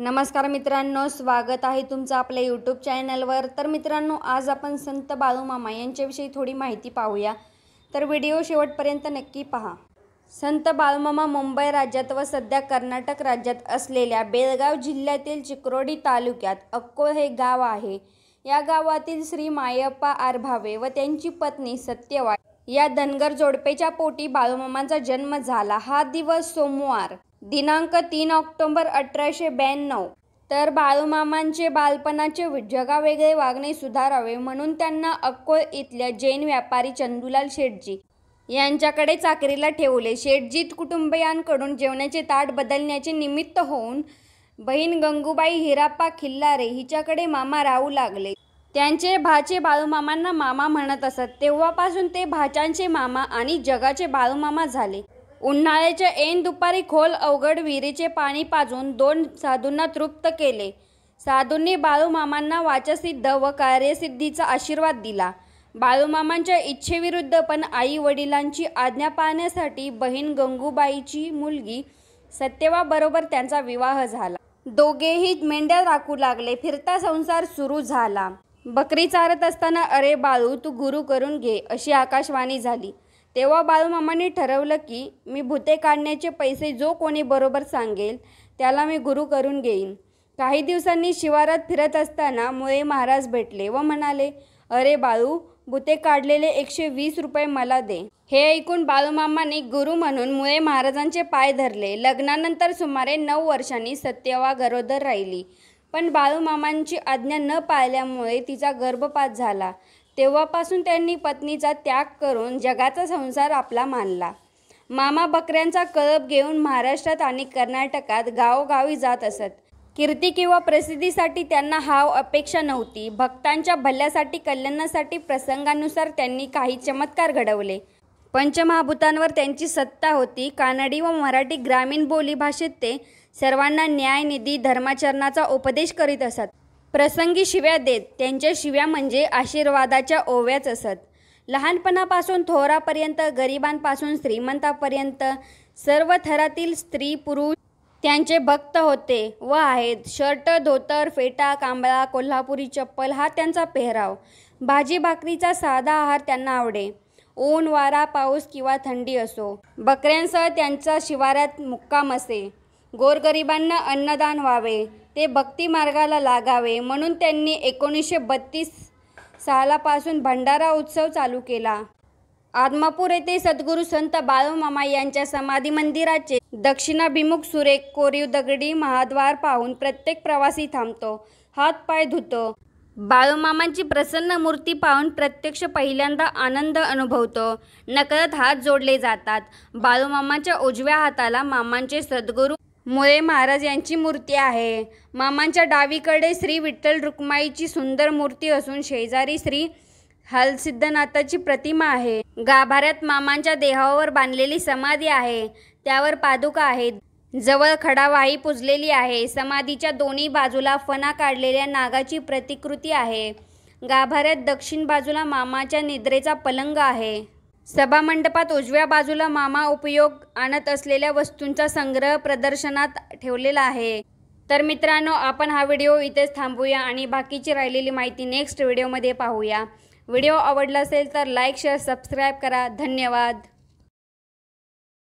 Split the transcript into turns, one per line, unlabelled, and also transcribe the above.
नमस्कार मित्रांनो, स्वागत आहे तुमचं आपल्या यूट्यूब चॅनलवर। तर मित्रांनो, आज आपण संत बाळूमामा यांच्याविषयी थोडी माहिती पाहूया, तर व्हिडिओ शेवटपर्यंत नक्की पहा। संत बाळूमामा मुंबई राज्यात व सध्या कर्नाटक राज्यात असलेल्या बेळगाव जिल्ह्यातील चिक्रोडी तालुक्यात अक्कोळ हे गाव आहे। या गावातील श्री मायप्पा आरभावे व त्यांची पत्नी सत्यवाई या धनगर जोडपेच्या पोटी बाळूमामांचा जन्म झाला। हा दिवस सोमवार दिनांक 3 ऑक्टोबर 1892। तर बाळूमामांचे बालपणाचे जगावेगळे वागणे सुधारावे म्हणून त्यांना अक्कोळ इथल्या जैन व्यापारी चंदूलाल शेटजी यांच्याकडे चाकरीला ठेवले। शेटजी कुटुंबियांकडून जेवणाचे ताट बदलण्याचे निमित्त होऊन बहीण गंगूबाई हिराप्पा खिल्लारे हिच्याकडे मामा राहू लागले। त्यांचे भाचे बाळूमामांना मामा म्हणत असत। तेव्हापासून ते भाच्यांचे मामा आणि जगाचे बाळूमामा झाले। उन्हाळ्याच्या ऐन दुपारी खोल अवघड विहिरीचे पाणी पाजून 2 साधूंना तृप्त केले। साधूंनी बाळूमामांना वाचसिद्ध व कार्यसिद्धीचा आशीर्वाद दिला। बाळूमामांच्या इच्छेविरुद्ध पण आई वडिलांची आज्ञा पाळण्यासाठी बहीण गंगूबाईची मुलगी सत्यवाबरोबर त्यांचा विवाह झाला। दोघेही मेंढ्या राखू लागले। फिरता संसार सुरू झाला। बकरी चारत असताना अरे बाळू, तू गुरु करून घे अशी आकाशवाणी झाली। तेव्हा बाळूमामांनी ठरवलं की मी भूते काढण्याचे पैसे जो कोणी बरोबर सांगेल त्याला मी गुरु करून घेईन। काही दिवसांनी शिवारात फिरत असताना मुळे महाराज भेटले व म्हणाले, अरे बाळू, भूते काढलेले 120 रुपये मला दे। हे ऐकून बाळूमामांनी गुरु म्हणून मुळे महाराजांचे पाय धरले। लग्नानंतर सुमारे 9 वर्षांनी सत्यवा गरोदर राहिली, पण बाळूमामांची आज्ञा न पाळल्यामुळे तिचा गर्भपात झाला। तेव्हापासून त्यांनी पत्नीचा त्याग करून जगाचा संसार आपला मानला। मामा बकऱ्यांचा कळप घेऊन महाराष्ट्रात आणि कर्नाटकात गावोगावी जात असत। कीर्ती किंवा प्रसिद्धीसाठी त्यांना हाव अपेक्षा नव्हती। भक्तांच्या भल्यासाठी, कल्याणासाठी प्रसंगानुसार त्यांनी काही चमत्कार घडवले। पंचमहाभूतांवर त्यांची सत्ता होती। कानडी व मराठी ग्रामीण बोलीभाषेत ते सर्वांना न्याय, निधी, धर्माचरणाचा उपदेश करीत असत। प्रसंगी शिव्या देत। त्यांच्या शिव्या म्हणजे आशीर्वादाच्या ओव्याच असत। लहानपणापासून थोरापर्यंत, गरिबांपासून श्रीमंतापर्यंत सर्व थरातील स्त्री पुरुष त्यांचे भक्त होते व आहेत। शर्ट, धोतर, फेटा, कांबळा, कोल्हापुरी चप्पल हा त्यांचा पेहराव। भाजी भाकरीचा साधा आहार त्यांना आवडे। ऊन, वारा, पाऊस किंवा थंडी असो, बकऱ्यांसह त्यांचा शिवारात मुक्काम असे। गोरगरिबांना अन्नदान व्हावे, ते भक्ती मार्गाला लागावे म्हणून त्यांनी 1932 सालापासून भंडारा उत्सव चालू केला। आदमापूर येथे सद्गुरू संत बाळूमामा यांच्या समाधी मंदिराचे दक्षिणाभिमुख सुरेख कोरीव दगडी महाद्वार पाहून प्रत्येक प्रवासी थांबतो, हात पाय धुतो। बाळूमामांची प्रसन्न मूर्ती पाहून प्रत्यक्ष पहिल्यांदा आनंद अनुभवतो। नकळत हात जोडले जातात। बाळूमामांच्या उजव्या हाताला मामांचे सद्गुरू मुळे महाराज यांची मूर्ती आहे। मामांच्या डावीकडे श्री विठ्ठल रुक्माईची सुंदर मूर्ती असून शेजारी श्री हलसिद्धनाथाची प्रतिमा आहे। गाभाऱ्यात मामांच्या देहावर बांधलेली समाधी आहे, त्यावर पादुका आहेत। जवळ खडावाही पुजलेली आहे। समाधीच्या दोन्ही बाजूला फणा काढलेल्या नागाची प्रतिकृती आहे। गाभाऱ्यात दक्षिण बाजूला मामाच्या निद्रेचा पलंग आहे। सभामंडपात उजव्या बाजूला मामा उपयोग आणत असलेल्या वस्तूंचा संग्रह प्रदर्शनात ठेवलेला आहे। तर मित्रांनो, आपण हा व्हिडिओ इथेच थांबूया आणि बाकीची राहिलेली माहिती नेक्स्ट व्हिडिओमध्ये पाहूया। व्हिडिओ आवडला असेल तर लाईक, शेअर, सबस्क्राईब करा। धन्यवाद।